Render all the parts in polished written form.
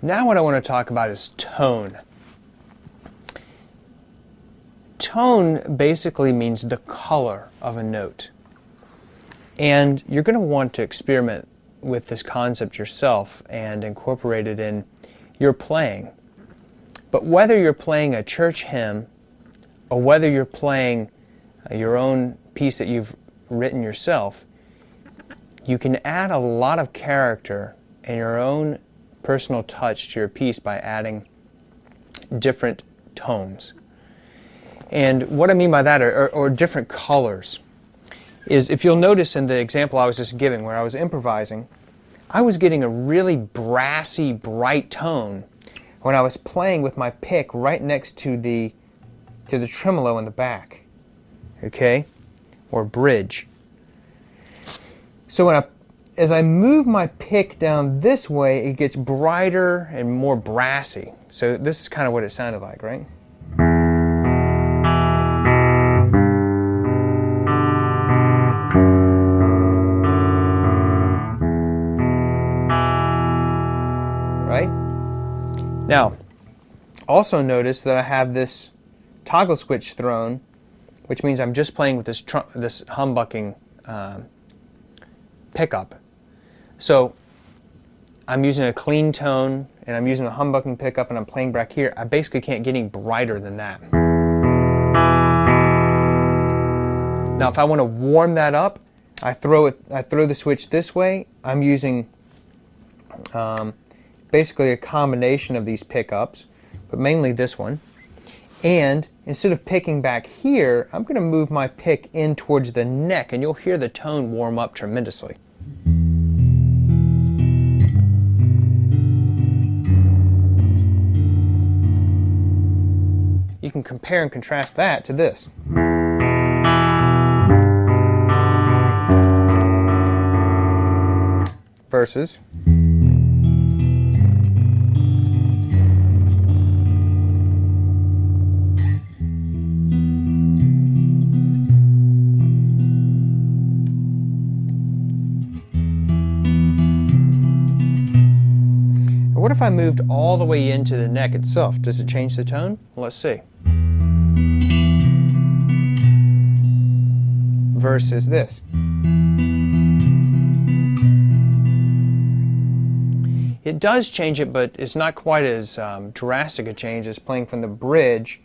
Now what I want to talk about is tone. Tone basically means the color of a note. And you're going to want to experiment with this concept yourself and incorporate it in your playing. But whether you're playing a church hymn or whether you're playing your own piece that you've written yourself, you can add a lot of character and your own personal touch to your piece by adding different tones. And what I mean by that are different colors. Is if you'll notice in the example I was just giving where I was improvising, I was getting a really brassy, bright tone when I was playing with my pick right next to the tremolo in the back, okay, or bridge. So as I move my pick down this way, it gets brighter and more brassy. So this is kind of what it sounded like, right? Right? Now, also notice that I have this toggle switch thrown, which means I'm just playing with this humbucking pickup. So I'm using a clean tone and I'm using a humbucking pickup and I'm playing back here. I basically can't get any brighter than that. Now if I want to warm that up, I throw the switch this way. I'm using basically a combination of these pickups, but mainly this one. And instead of picking back here, I'm going to move my pick in towards the neck and you'll hear the tone warm up tremendously. You can compare and contrast that to this. Versus what if I moved all the way into the neck itself? Does it change the tone? Well, let's see. Versus this. It does change it, but it's not quite as drastic a change as playing from the bridge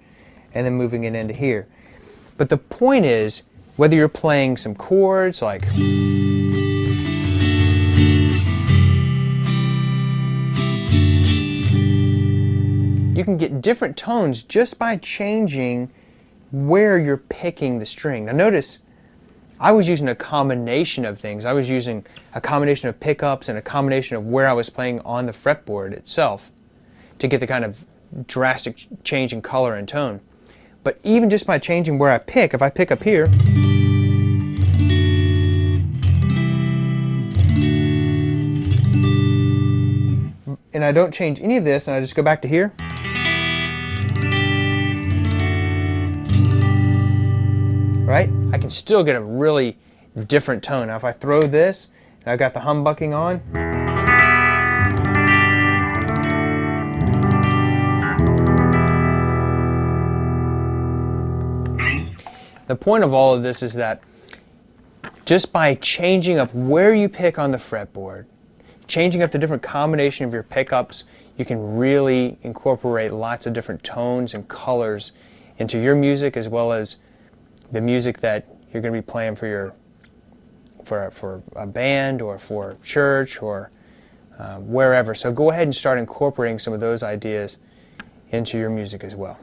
and then moving it into here. But the point is, whether you're playing some chords like you can get different tones just by changing where you're picking the string. Now notice, I was using a combination of things. I was using a combination of pickups and a combination of where I was playing on the fretboard itself to get the kind of drastic change in color and tone. But even just by changing where I pick, if I pick up here, and I don't change any of this and I just go back to here, right? I can still get a really different tone. Now if I throw this, and I've got the humbucking on, the point of all of this is that just by changing up where you pick on the fretboard, changing up the different combination of your pickups, you can really incorporate lots of different tones and colors into your music as well as the music that you're going to be playing for a band or for church or wherever. So go ahead and start incorporating some of those ideas into your music as well.